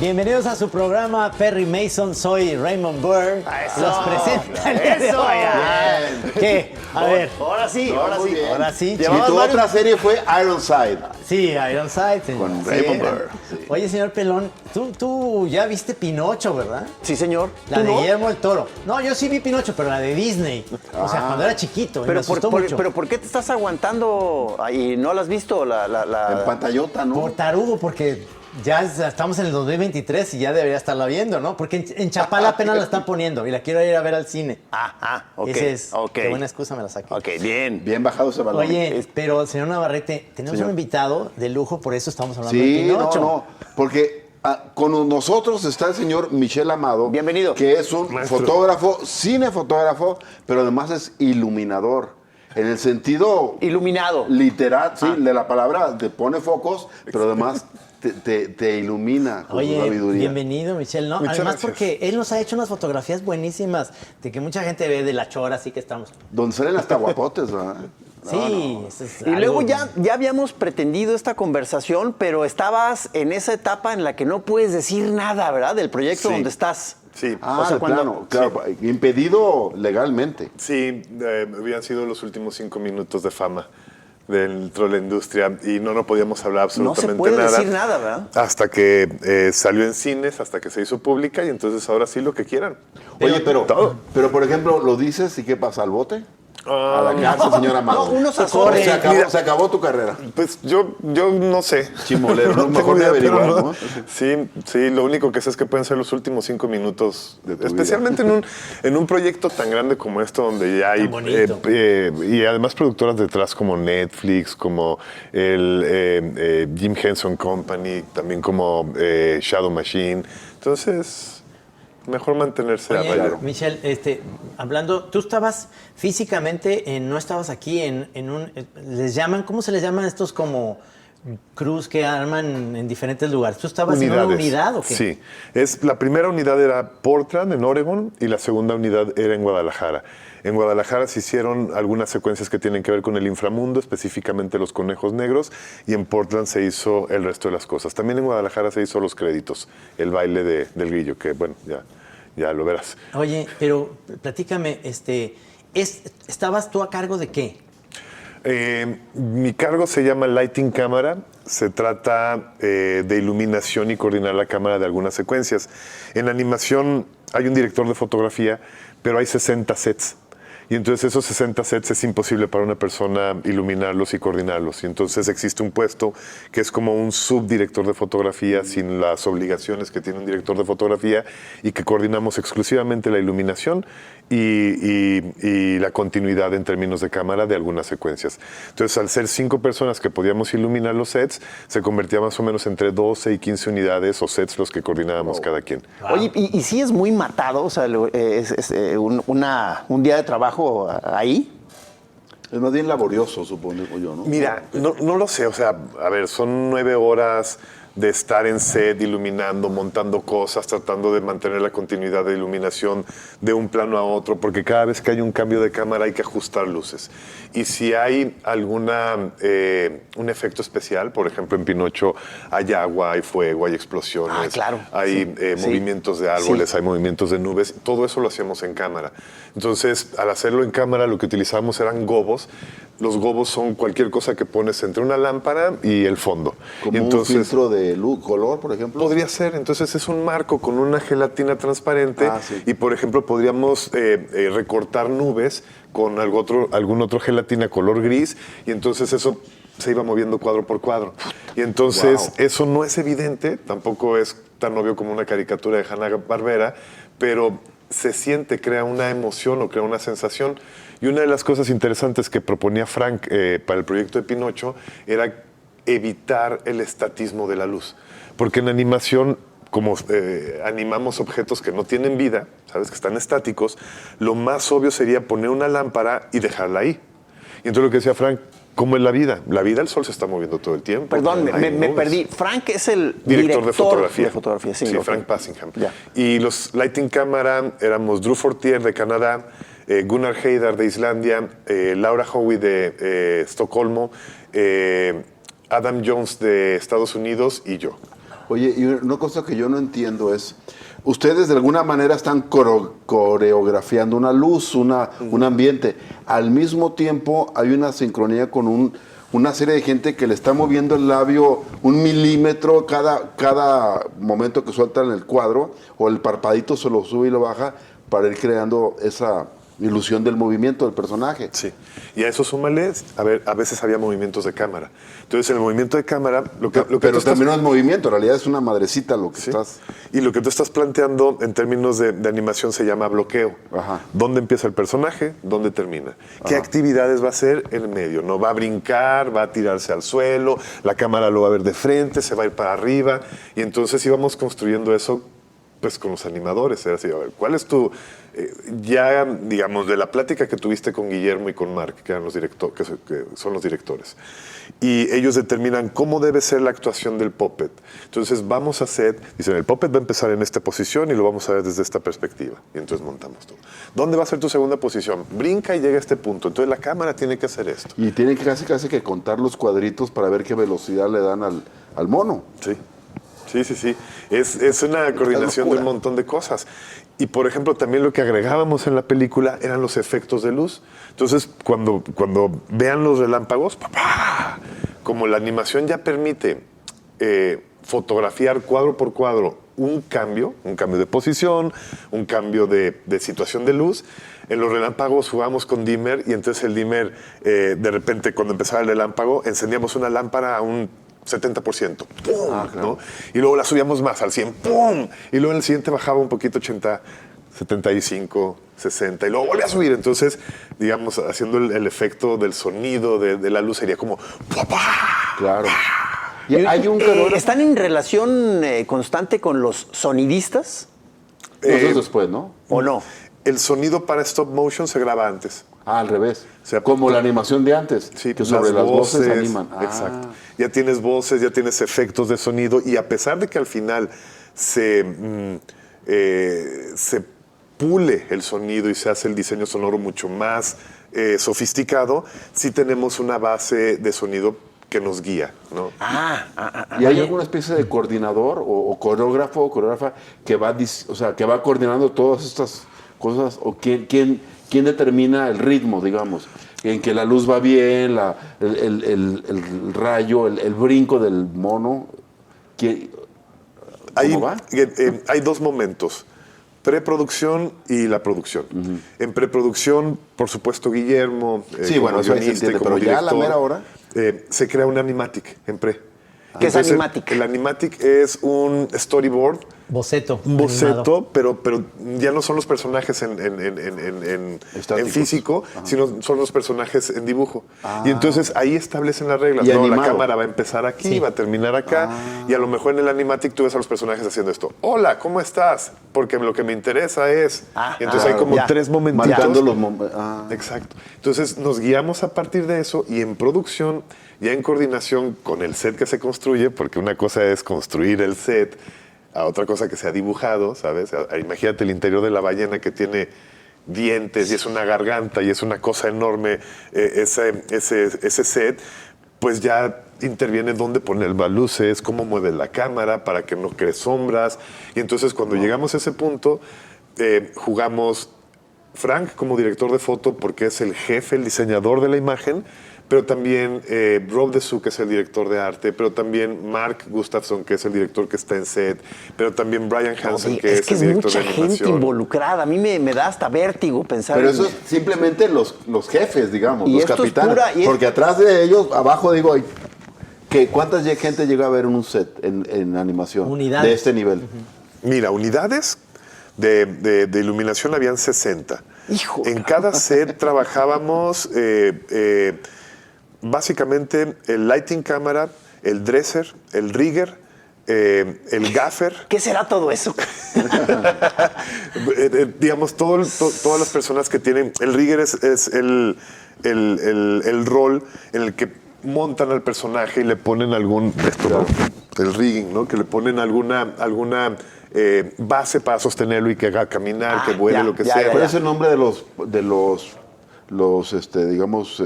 Bienvenidos a su programa Perry Mason, soy Raymond Burr. Los presenta el día de hoy. ¿Qué? A ver. Ahora sí. Y tu otra serie fue Ironside. Sí, Ironside. Con Raymond Burr. Sí. Oye, señor Pelón, tú ya viste Pinocho, ¿verdad? Sí, señor. La de Guillermo del Toro. No, yo sí vi Pinocho, pero la de Disney. O sea, cuando era chiquito. Pero me asustó mucho. pero ¿por qué te estás aguantando y no la has visto? En pantallota, ¿no? Por tarugo, porque ya estamos en el 2023 y ya debería estarla viendo, ¿no? Porque en Chapala apenas la están poniendo y la quiero ir a ver al cine. Ok. Ese es. Ok. Qué buena excusa me la saqué. Ok, bien. Bien bajado ese balón. Oye, pero señor Navarrete, tenemos un invitado de lujo, por eso estamos hablando de Sí, Pinocho. no, porque con nosotros está el señor Michel Amado. Bienvenido. Que es un fotógrafo, cinefotógrafo, pero además es iluminador. En el sentido Iluminado. literal, sí, de la palabra, te pone focos, pero además te ilumina con su Oye, sabiduría. bienvenido, Michel, ¿no? Muchas Además, gracias. porque él nos ha hecho unas fotografías buenísimas de que mucha gente ve de la chora, así que estamos. Donde salen hasta guapotes, ¿verdad? Sí, eso es Y luego algo- ya habíamos pretendido esta conversación, pero estabas en esa etapa en la que no puedes decir nada, ¿verdad? Del proyecto Sí. donde estás. Sí, Ah, de plano, claro, impedido legalmente. sí, habían sido los últimos 5 minutos de fama dentro de la industria y no podíamos hablar No absolutamente se puede nada. decir nada, ¿verdad? Hasta que salió en cines, hasta que se hizo pública y entonces ahora sí lo que quieran. Oye, todo. pero por ejemplo, ¿lo dices y qué pasa? ¿Al bote? A la cárcel, señor Amado. No, unos Se azotes. se acabó tu carrera. Pues yo no sé. Chimolero, ¿no? tengo Mejor de idea, pero averiguar, ¿no? Sí, lo único que sé es que pueden ser los últimos 5 minutos, De tu especialmente en un proyecto tan grande como esto, donde ya hay Tan bonito. y además productoras detrás como Netflix, como el Jim Henson Company, también como Shadow Machine. Entonces, mejor mantenerse a Oye, raya. Michel, hablando, tú estabas físicamente, no estabas aquí en un, les llaman, ¿cómo se les llaman estos como crews que arman en diferentes lugares? ¿Tú estabas en una unidad o qué? Sí, la primera unidad era Portland, en Oregon, y la segunda unidad era en Guadalajara. En Guadalajara se hicieron algunas secuencias que tienen que ver con el inframundo, específicamente los conejos negros, y en Portland se hizo el resto de las cosas. También en Guadalajara se hizo los créditos, el baile del grillo, que bueno, ya lo verás. Oye, pero platícame, ¿estabas tú a cargo de qué? Mi cargo se llama Lighting Cámara. Se trata de iluminación y coordinar la cámara de algunas secuencias. En animación hay un director de fotografía, pero hay 60 sets. Y entonces esos 60 sets es imposible para una persona iluminarlos y coordinarlos. Y entonces existe un puesto que es como un subdirector de fotografía sin las obligaciones que tiene un director de fotografía y que coordinamos exclusivamente la iluminación y la continuidad en términos de cámara de algunas secuencias. Entonces, al ser 5 personas que podíamos iluminar los sets, se convertía más o menos entre 12 y 15 unidades o sets los que coordinábamos cada quien. Oye, y sí es muy matado, o sea, un día de trabajo ahí. Es más bien laborioso, supongo yo, ¿no? Mira, no lo sé, o sea, a ver, son 9 horas de estar en set, iluminando, montando cosas, tratando de mantener la continuidad de iluminación de un plano a otro, porque cada vez que hay un cambio de cámara hay que ajustar luces. Y si hay un efecto especial, por ejemplo, en Pinocho hay agua, hay fuego, hay explosiones, Ah, claro. hay Sí. movimientos de árboles, Sí. hay movimientos de nubes, todo eso lo hacíamos en cámara. Entonces, al hacerlo en cámara, lo que utilizábamos eran gobos. Los gobos son cualquier cosa que pones entre una lámpara y el fondo. Como Y entonces, un filtro de luz, color, por ejemplo. podría ser. Entonces es un marco con una gelatina transparente Sí. y, por ejemplo, podríamos recortar nubes con algún otro gelatina color gris y entonces eso se iba moviendo cuadro por cuadro. Y entonces eso no es evidente, tampoco es tan obvio como una caricatura de Hanna-Barbera, pero se siente, crea una emoción o crea una sensación. Y una de las cosas interesantes que proponía Frank para el proyecto de Pinocho era evitar el estatismo de la luz. Porque en animación, como animamos objetos que no tienen vida, ¿sabes? Que están estáticos, lo más obvio sería poner una lámpara y dejarla ahí. Y entonces lo que decía Frank, ¿cómo es la vida? La vida, el sol se está moviendo todo el tiempo. Perdón, Hay me nubes. perdí. Frank es el Director de fotografía. De fotografía, sí, sí, ok. Frank Passingham. Ya. Y los Lighting Camera éramos Drew Fortier de Canadá, Gunnar Heidar de Islandia, Laura Howie de Estocolmo, Adam Jones de Estados Unidos y yo. Oye, y una cosa que yo no entiendo es, ustedes de alguna manera están coreografiando una luz, un ambiente. Al mismo tiempo hay una sincronía con una serie de gente que le está moviendo el labio 1 milímetro cada momento que sueltan el cuadro, o el parpadito se lo sube y lo baja para ir creando esa ilusión del movimiento del personaje. Sí. Y a eso súmale, a veces había movimientos de cámara. Entonces, en el movimiento de cámara, lo que Pero tú también no es movimiento, en realidad es una madrecita lo que Sí. estás... Y lo que tú estás planteando en términos de animación se llama bloqueo. Ajá. ¿Dónde empieza el personaje? ¿Dónde termina? ¿Qué actividades va a hacer en el medio? ¿No va a brincar? ¿Va a tirarse al suelo? ¿La cámara lo va a ver de frente? ¿Se va a ir para arriba? Y entonces íbamos construyendo eso pues con los animadores. Era así, a ver, ¿cuál es tu... ya, digamos, de la plática que tuviste con Guillermo y con Mark, que eran los que son los directores, y ellos determinan cómo debe ser la actuación del puppet. Entonces vamos a hacer, dicen, el puppet va a empezar en esta posición y lo vamos a ver desde esta perspectiva. Y entonces montamos todo. ¿Dónde va a ser tu segunda posición? Brinca y llega a este punto. Entonces la cámara tiene que hacer esto. Y tienen que casi que contar los cuadritos para ver qué velocidad le dan al mono. Sí. Sí. Es una coordinación de un montón de cosas. Y, por ejemplo, también lo que agregábamos en la película eran los efectos de luz. Entonces, cuando vean los relámpagos, ¡papá! Como la animación ya permite fotografiar cuadro por cuadro un cambio de posición, un cambio de situación de luz. En los relámpagos jugamos con dimmer y entonces el dimmer, de repente, cuando empezaba el relámpago, encendíamos una lámpara a un 70%, ¡pum! Claro. ¿no? Y luego la subíamos más al 100, ¡pum! Y luego en el siguiente bajaba un poquito, 80, 75, 60, y luego volvía a subir. Entonces, digamos, haciendo el efecto del sonido de la luz sería como ¡papá! Claro. Y hay un coreógrafo... ¿Están en relación constante con los sonidistas No, eso es después, ¿no? o no? El sonido para stop motion se graba antes. Ah, al revés. O sea, como la animación de antes, Sí, que sobre las voces animan. Ah. Exacto. Ya tienes voces, ya tienes efectos de sonido, y a pesar de que al final se pule el sonido y se hace el diseño sonoro mucho más sofisticado, sí tenemos una base de sonido que nos guía, ¿no? ¿Y hay alguna especie de coordinador o coreógrafo o coreógrafa que va coordinando todas estas cosas? ¿O quién determina el ritmo, digamos? En que la luz va bien, el rayo, el brinco del mono. ¿Cómo va? Hay dos momentos: preproducción y la producción. En preproducción, por supuesto, Guillermo, Sí, como bueno, eso ahí se guionista y entiende, como pero ya a la director, mera hora. se crea un animatic en pre. ¿Qué es animatic? El animatic es un storyboard, Boceto. un boceto, animado. pero ya no son los personajes en Estáticos. físico, sino son los personajes en dibujo. Y entonces ahí establecen las reglas. Y No, la animado. cámara va a empezar aquí, Sí. va a terminar acá. Y a lo mejor en el animatic tú ves a los personajes haciendo esto. Hola, ¿cómo estás? Porque lo que me interesa es... Y entonces hay como ya. 3 momentitos. Marcando los momentos. Exacto. Entonces nos guiamos a partir de eso, y en producción, ya en coordinación con el set que se construye, porque una cosa es construir el set, a otra cosa que se ha dibujado, ¿sabes? Imagínate el interior de la ballena que tiene dientes y es una garganta y es una cosa enorme, ese set, pues ya interviene dónde poner las luces, cómo mueve la cámara para que no cree sombras. Y entonces cuando llegamos a ese punto, jugamos Frank como director de foto, porque es el jefe, el diseñador de la imagen, pero también Rob Dessous, que es el director de arte, pero también Mark Gustafson, que es el director que está en set, pero también Brian Hansen, que es el director mucha de animación. gente involucrada. A mí me da hasta vértigo pensar Pero en... eso es simplemente los jefes, digamos, Y los esto es capitanes. pura- y es- Porque atrás de ellos, abajo digo, ¿cuánta gente llega a ver en un set en animación Unidades. de este nivel? Mira, unidades, de iluminación habían 60. Hijo. En cada set trabajábamos básicamente el lighting camera, el dresser, el rigger, el gaffer. ¿Qué será todo eso? Digamos, todas las personas que tienen... El rigger es el rol en el que montan al personaje y le ponen algún... El rigging, ¿no? Que le ponen alguna base para sostenerlo y que haga caminar, que vuele, lo que sea. ¿Cuál es el nombre de los digamos,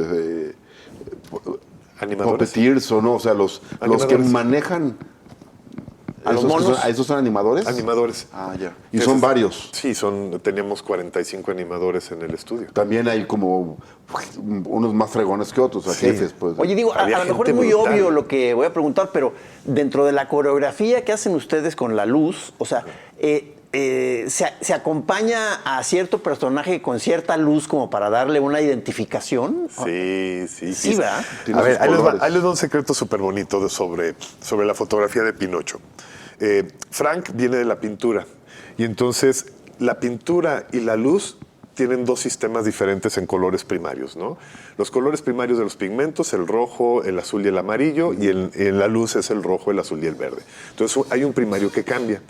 Animadores. puppeteers o no? O sea, los que Animadores. manejan... ¿A los monos? ¿Esos son animadores? Animadores. Ah, ya. Y son varios. Sí, teníamos 45 animadores en el estudio. También hay como unos más fregones que otros, Sí. jefes, pues. Oye, digo, a Había lo mejor es gente muy brutal. obvio lo que voy a preguntar, pero dentro de la coreografía que hacen ustedes con la luz, o sea, ¿se acompaña a cierto personaje con cierta luz como para darle una identificación? Sí. Sí, ¿verdad? Tiene A ver, sus ahí colores. les va un secreto súper bonito sobre la fotografía de Pinocho. Frank viene de la pintura y entonces la pintura y la luz tienen dos sistemas diferentes en colores primarios, ¿no? Los colores primarios de los pigmentos, el rojo, el azul y el amarillo, y en la luz es el rojo, el azul y el verde. Entonces hay un primario que cambia.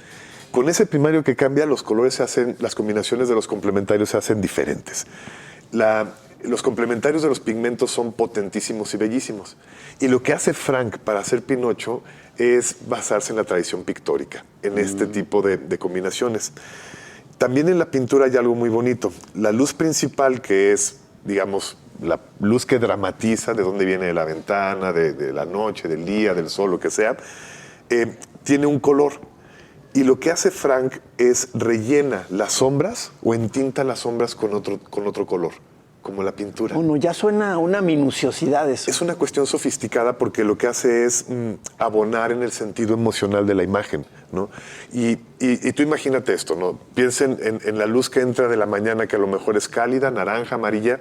Con ese primario que cambia, los colores las combinaciones de los complementarios se hacen diferentes. Los complementarios de los pigmentos son potentísimos y bellísimos. Y lo que hace Frank para hacer Pinocho es basarse en la tradición pictórica, en este tipo de combinaciones. También en la pintura hay algo muy bonito. La luz principal, que es, digamos, la luz que dramatiza de dónde viene de la ventana, de la noche, del día, del sol, lo que sea, tiene un color. Y lo que hace Frank es rellena las sombras o entinta las sombras con otro color, como la pintura. Bueno, ya suena a una minuciosidad eso. Es una cuestión sofisticada porque lo que hace es abonar en el sentido emocional de la imagen, ¿no? Y tú imagínate esto, ¿no? Piensen en la luz que entra de la mañana, que a lo mejor es cálida, naranja, amarilla,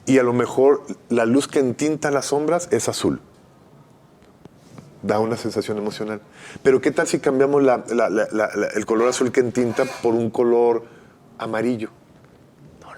y a lo mejor la luz que entinta las sombras es azul. Da una sensación emocional. Pero ¿qué tal si cambiamos el color azul que entinta por un color amarillo?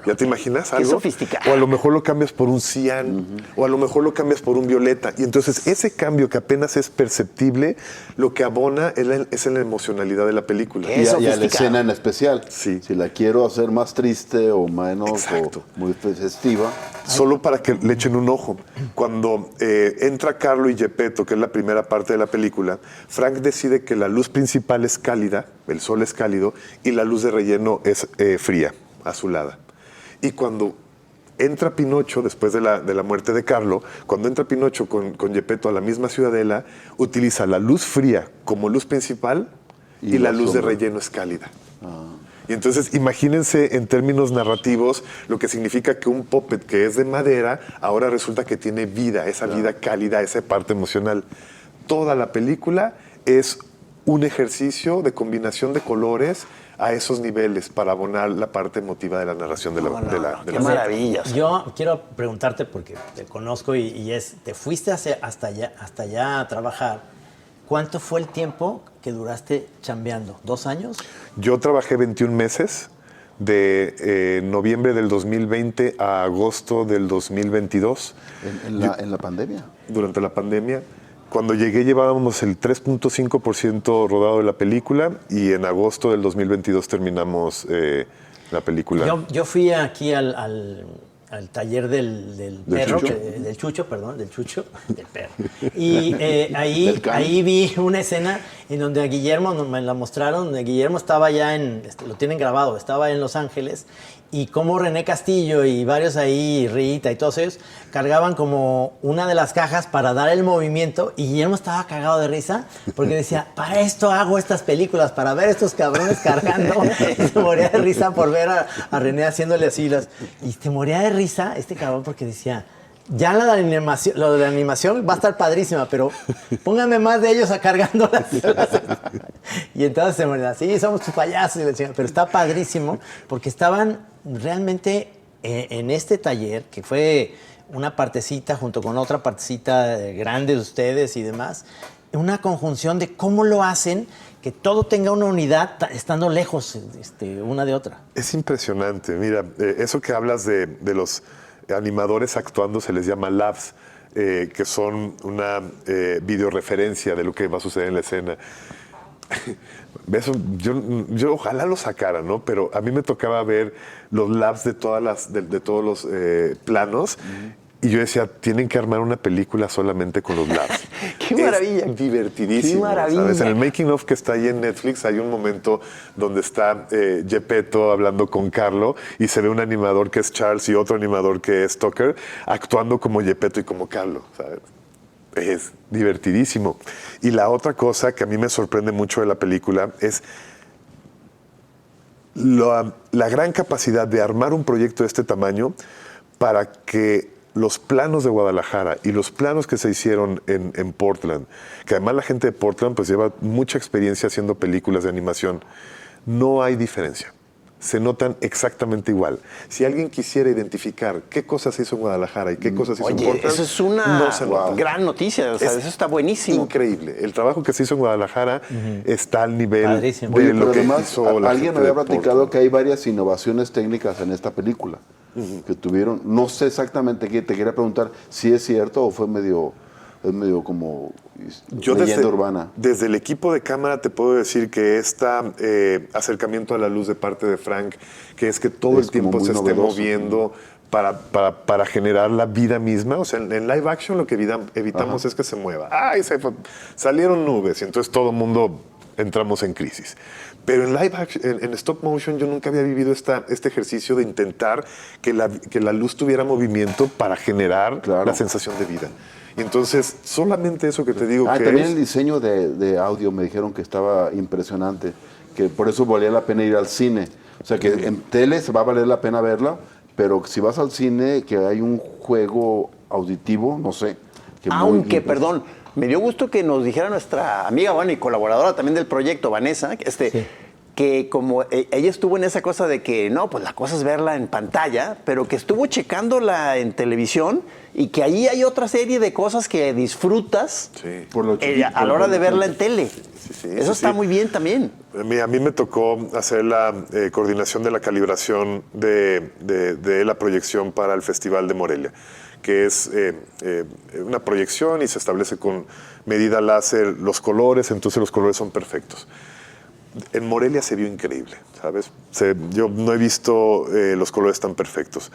¿Ya te imaginas algo? Qué sofisticado. O a lo mejor lo cambias por un cian, o a lo mejor lo cambias por un violeta. Y entonces ese cambio que apenas es perceptible, lo que abona es en la emocionalidad de la película. ¿Qué? Y a la sofisticado. escena en especial. Sí. Si la quiero hacer más triste o menos Exacto. o muy festiva. Solo para que le echen un ojo. Cuando entra Carlo y Geppetto, que es la primera parte de la película, Frank decide que la luz principal es cálida, el sol es cálido, y la luz de relleno es fría, azulada. Y cuando entra Pinocho, después de la muerte de Carlo, cuando entra Pinocho con Geppetto a la misma ciudadela, utiliza la luz fría como luz principal y la luz de sombra. relleno es cálida. Y entonces imagínense en términos narrativos lo que significa que un puppet que es de madera ahora resulta que tiene vida, esa vida cálida, esa parte emocional. Toda la película es un ejercicio de combinación de colores a esos niveles para abonar la parte emotiva de la narración de la Qué maravilla. Yo quiero preguntarte, porque te conozco te fuiste hasta allá a trabajar. ¿Cuánto fue el tiempo que duraste chambeando? ¿2 años? Yo trabajé 21 meses, de noviembre del 2020 a agosto del 2022. ¿En la pandemia? Durante la pandemia. Cuando llegué llevábamos el 3.5% rodado de la película y en agosto del 2022 terminamos la película. Yo fui aquí al taller del perro, Chucho. del Chucho, del perro. Y ahí vi una escena en donde a Guillermo me la mostraron. Guillermo estaba ya lo tienen grabado, estaba en Los Ángeles, y como René Castillo y varios ahí, Rita y todos ellos, cargaban como una de las cajas para dar el movimiento, y Guillermo estaba cagado de risa porque decía, para esto hago estas películas, para ver a estos cabrones cargando. Y se moría de risa por ver a René haciéndole así y se moría de risa este cabrón porque decía, ya lo de la animación va a estar padrísima, pero pónganme más de ellos cargándolas. Y entonces se moría, sí, somos tus payasos, y le decían, pero está padrísimo porque estaban realmente en este taller, que fue una partecita junto con otra partecita grande de ustedes y demás, una conjunción de cómo lo hacen, que todo tenga una unidad estando lejos una de otra. Es impresionante. Mira, eso que hablas de los animadores actuando se les llama labs, que son una videoreferencia de lo que va a suceder en la escena. Eso, yo ojalá lo sacara, ¿no? Pero a mí me tocaba ver los labs de todos los planos. Y yo decía, tienen que armar una película solamente con los labs. ¡Qué maravilla! Es divertidísimo. ¡Qué maravilla! ¿Sabes? En el making of que está ahí en Netflix hay un momento donde está Geppetto hablando con Carlo y se ve un animador que es Charles y otro animador que es Tucker actuando como Geppetto y como Carlo, ¿sabes? Es divertidísimo. Y la otra cosa que a mí me sorprende mucho de la película es la gran capacidad de armar un proyecto de este tamaño para que los planos de Guadalajara y los planos que se hicieron en Portland, que además la gente de Portland pues lleva mucha experiencia haciendo películas de animación, no hay diferencia. Se notan exactamente igual. Si alguien quisiera identificar qué cosas se hizo en Guadalajara y qué cosas se hizo en Portland, eso es una no se nota. gran noticia. O sea, eso está buenísimo. Increíble. El trabajo que se hizo en Guadalajara está al nivel Padrísimo. de Oye, lo pero que además, hizo la alguien gente había de platicado Portland. que hay varias innovaciones técnicas en esta película que tuvieron. No sé exactamente qué, te quería preguntar si es cierto o fue medio como leyenda urbana. Desde el equipo de cámara te puedo decir que este acercamiento a la luz de parte de Frank, que es que todo Es el tiempo como se muy esté novedoso. moviendo para generar la vida misma. O sea, en live action lo que evitamos es que se mueva. ¡Ay! Salieron nubes y entonces todo el mundo entramos en crisis. Pero en live action, en stop motion, yo nunca había vivido este ejercicio de intentar que la luz tuviera movimiento para generar la sensación de vida. Y entonces, solamente eso que te digo que también el diseño de audio me dijeron que estaba impresionante, que por eso valía la pena ir al cine. O sea, que en tele se va a valer la pena verla, pero si vas al cine, que hay un juego auditivo, no sé. Que Aunque, perdón, me dio gusto que nos dijera nuestra amiga, bueno, y colaboradora también del proyecto, Vanessa, que como ella estuvo en esa cosa de que, no, pues la cosa es verla en pantalla, pero que estuvo checándola en televisión y que ahí hay otra serie de cosas que disfrutas por lo a la hora de verla en tele. Eso está muy bien también. A mí me tocó hacer la coordinación de la calibración de la proyección para el Festival de Morelia, que es una proyección y se establece con medida láser los colores, entonces los colores son perfectos. En Morelia se vio increíble, ¿sabes? Yo no he visto los colores tan perfectos,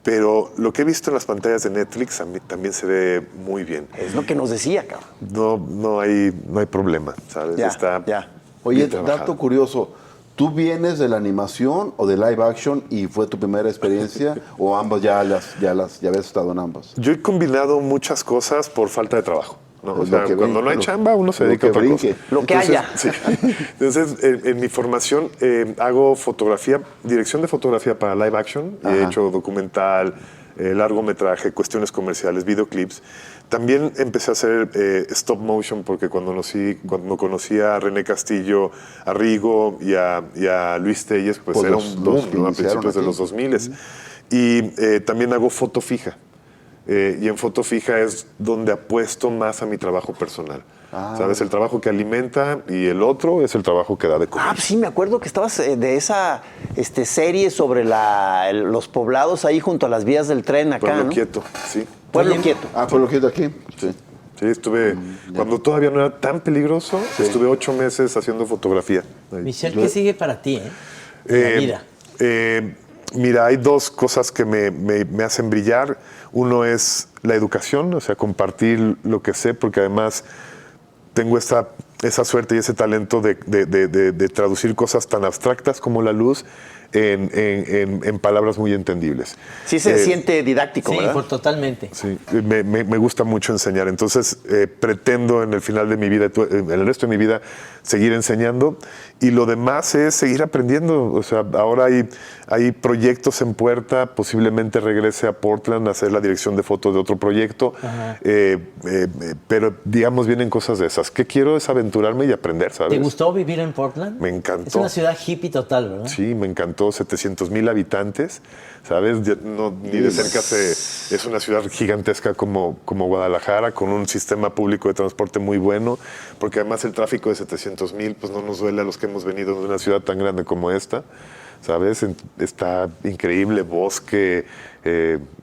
pero lo que he visto en las pantallas de Netflix a mí también se ve muy bien. Es lo que nos decía, cabrón. No hay problema, ¿sabes? Ya. Oye, bien trabajado. dato curioso, ¿tú vienes de la animación o de live action y fue tu primera experiencia o ambas ya habías estado en ambas? Yo he combinado muchas cosas por falta de trabajo, ¿no? O Lo sea, que cuando no hay chamba, uno se lo dedica a que otra cosa. brinque. Lo que haya. Sí. Entonces, en mi formación hago fotografía, dirección de fotografía para live action. He hecho documental, largometraje, cuestiones comerciales, videoclips. También empecé a hacer stop motion porque cuando conocí a René Castillo, a Rigo y a Luis Telles, pues era un boom, ¿no? A principios de los 2000. Y también hago foto fija. Y en foto fija es donde apuesto más a mi trabajo personal. ¿Sabes? El trabajo que alimenta y el otro es el trabajo que da de comer. Sí, me acuerdo que estabas de esa serie sobre los poblados ahí junto a las vías del tren acá, Pueblo ¿no? Quieto, sí. Pueblo Quieto. Pueblo Quieto aquí. Sí. Sí, estuve, cuando todavía no era tan peligroso, estuve 8 meses haciendo fotografía. Ahí. Michelle, ¿qué sigue para ti, en la vida? Mira, hay dos cosas que me hacen brillar. Uno es la educación, o sea, compartir lo que sé, porque además tengo esa suerte y ese talento de traducir cosas tan abstractas como la luz en palabras muy entendidebles. Sí se siente didáctico, Sí, ¿verdad? totalmente. Sí, me gusta mucho enseñar. Entonces, pretendo en el final de mi vida, en el resto de mi vida, seguir enseñando. Y lo demás es seguir aprendiendo. O sea, ahora hay proyectos en puerta. Posiblemente regrese a Portland a hacer la dirección de foto de otro proyecto. Pero, digamos, vienen cosas de esas. ¿Qué quiero? Es aventura. aventurarme y aprender, ¿sabes? ¿Te gustó vivir en Portland? Me encantó. Es una ciudad hippie total, ¿verdad? Sí, me encantó. 700,000 habitantes, ¿sabes? Ni de cerca es una ciudad gigantesca como Guadalajara, con un sistema público de transporte muy bueno, porque además el tráfico de 700,000 pues no nos duele a los que hemos venido de una ciudad tan grande como esta, ¿sabes? Está increíble, bosque.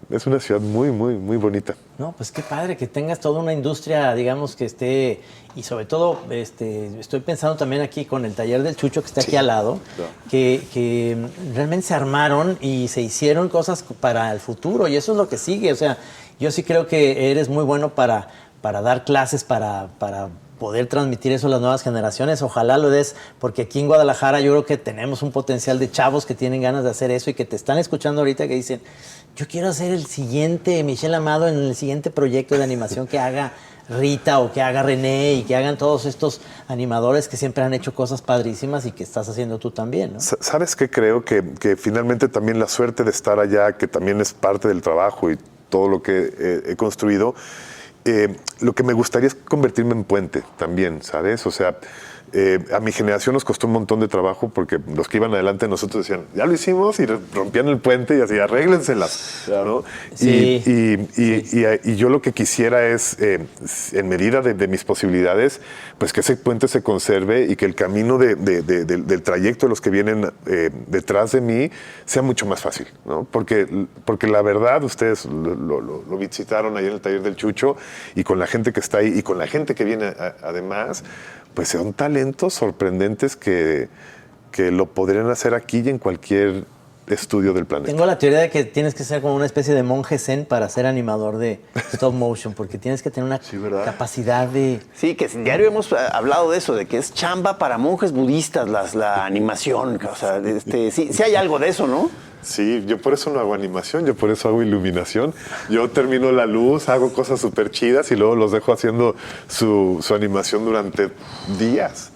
Es una ciudad muy, muy, muy bonita. No, pues qué padre que tengas toda una industria, digamos, que esté, y sobre todo, estoy pensando también aquí con el taller del Chucho que está aquí al lado, que realmente se armaron y se hicieron cosas para el futuro, y eso es lo que sigue. O sea, yo sí creo que eres muy bueno para dar clases, para poder transmitir eso a las nuevas generaciones. Ojalá lo des, porque aquí en Guadalajara yo creo que tenemos un potencial de chavos que tienen ganas de hacer eso y que te están escuchando ahorita que dicen, yo quiero hacer el siguiente Michelle Amado en el siguiente proyecto de animación que haga Rita o que haga René y que hagan todos estos animadores que siempre han hecho cosas padrísimas y que estás haciendo tú también, ¿no? ¿Sabes qué? Creo que finalmente también la suerte de estar allá, que también es parte del trabajo y todo lo que he construido, lo que me gustaría es convertirme en puente también, ¿sabes? O sea, a mi generación nos costó un montón de trabajo porque los que iban adelante de nosotros decían, ya lo hicimos, y rompían el puente y así, arréglenselas, ¿no? Sí. Y yo lo que quisiera es, en medida de mis posibilidades, pues que ese puente se conserve y que el camino del trayecto de los que vienen detrás de mí sea mucho más fácil, ¿no? Porque la verdad, ustedes lo visitaron ahí en el taller del Chucho, y con la gente que está ahí y con la gente que viene además, pues son talentos sorprendentes que lo podrían hacer aquí y en cualquier estudio del planeta. Tengo la teoría de que tienes que ser como una especie de monje zen para ser animador de stop motion, porque tienes que tener una capacidad de... Sí, que en diario hemos hablado de eso, de que es chamba para monjes budistas la animación. O sea, sí hay algo de eso, ¿no? Sí, yo por eso no hago animación, yo por eso hago iluminación. Yo termino la luz, hago cosas súper chidas y luego los dejo haciendo su animación durante días.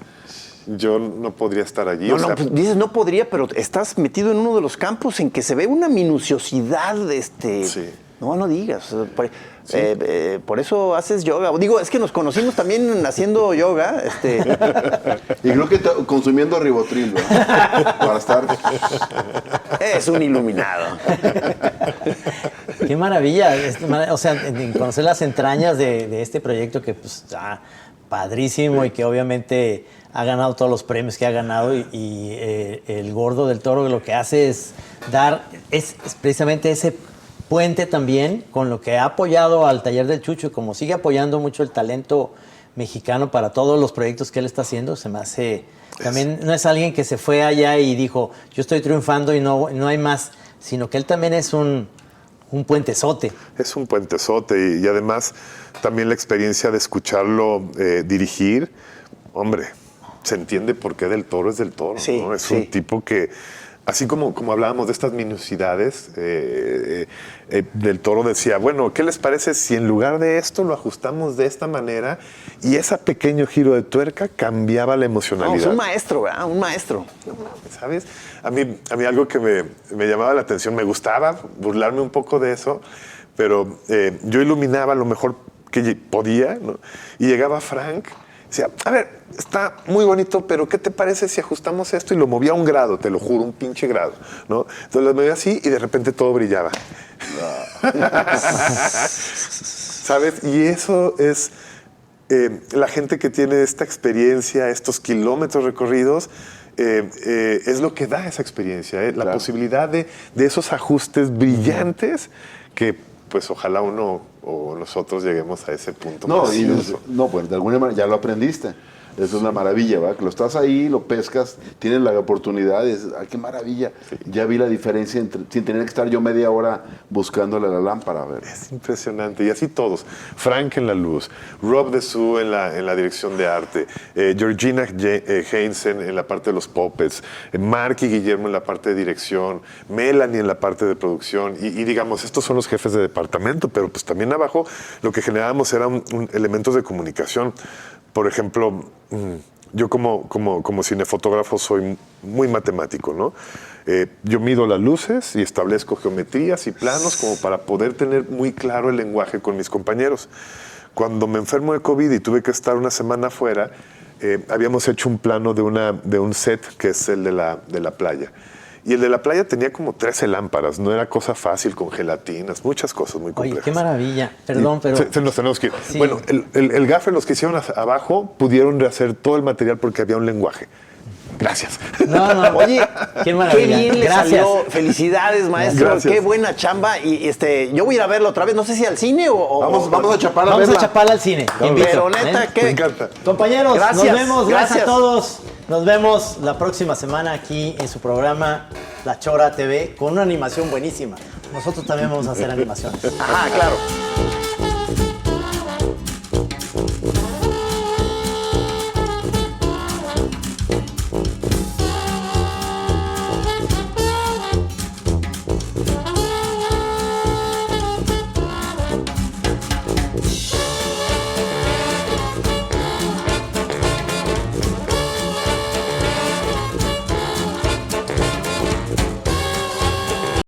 Yo no podría estar allí. No, pues dices no podría, pero estás metido en uno de los campos en que se ve una minuciosidad. Sí. No digas. Por eso haces yoga. Digo, es que nos conocimos también haciendo yoga. Y creo que consumiendo ribotril, ¿no? Para estar... Es un iluminado. Qué maravilla. O sea, en conocer las entrañas de este proyecto que pues está padrísimo y que obviamente ha ganado todos los premios que ha ganado y el Gordo del Toro lo que hace es es precisamente ese puente también con lo que ha apoyado al Taller del Chucho y como sigue apoyando mucho el talento mexicano para todos los proyectos que él está haciendo, se me hace... También no es alguien que se fue allá y dijo, yo estoy triunfando y no hay más, sino que él también es un puentezote. Es un puentezote y además también la experiencia de escucharlo dirigir, hombre, se entiende por qué Del Toro es Del Toro, sí, ¿no? Es sí. un tipo que, así como hablábamos de estas minuciosidades, Del Toro decía, bueno, ¿qué les parece si en lugar de esto lo ajustamos de esta manera? Y ese pequeño giro de tuerca cambiaba la emocionalidad. No, es un maestro, ¿verdad? Un maestro. ¿Sabes? A mí algo que me llamaba la atención, me gustaba burlarme un poco de eso, pero yo iluminaba lo mejor que podía, ¿no? Y llegaba Frank, decía, a ver, está muy bonito, pero ¿qué te parece si ajustamos esto? Y lo movía a un grado, te lo juro, un pinche grado, ¿no? Entonces lo movía así y de repente todo brillaba. ¿Sabes? Y eso es la gente que tiene esta experiencia, estos kilómetros recorridos, es lo que da esa experiencia, la posibilidad de esos ajustes brillantes que pues ojalá uno o nosotros lleguemos a ese punto. Pues de alguna manera ya lo aprendiste. Eso es una maravilla, ¿verdad? Que lo estás ahí, lo pescas, tienes la oportunidad y dices, ¡ay, qué maravilla! Sí. Ya vi la diferencia sin tener que estar yo media hora buscándole la lámpara. A ver. Es impresionante. Y así todos. Frank en la luz, Rob Dessous en la dirección de arte, Georgina Heinzen en la parte de los puppets, Mark y Guillermo en la parte de dirección, Melanie en la parte de producción. Y digamos, estos son los jefes de departamento, pero pues también abajo lo que generábamos eran elementos de comunicación. Por ejemplo, yo como cinefotógrafo soy muy matemático, ¿no? Yo mido las luces y establezco geometrías y planos como para poder tener muy claro el lenguaje con mis compañeros. Cuando me enfermo de COVID y tuve que estar una semana afuera, habíamos hecho un plano de un set que es el de la playa. Y el de la playa tenía como 13 lámparas, no era cosa fácil, con gelatinas, muchas cosas muy complejas. Oye, qué maravilla. Perdón, pero... Nos tenemos que ir. Sí. Bueno, el gaffer, los que hicieron abajo, pudieron rehacer todo el material porque había un lenguaje. Gracias. No. Oye, qué maravilla. qué bien le Gracias. salió. Felicidades, maestro. Gracias. Qué buena chamba. Y yo voy a ir a verlo otra vez. No sé si al cine o... Vamos a Chapala a Vamos a verla. Chapala al cine. Te invito, Pero neta, ¿eh? qué... Me encanta. Compañeros, Gracias, nos vemos. Gracias gracias. a todos. Nos vemos la próxima semana aquí en su programa La Chora TV con una animación buenísima. Nosotros también vamos a hacer animaciones. Ajá, claro.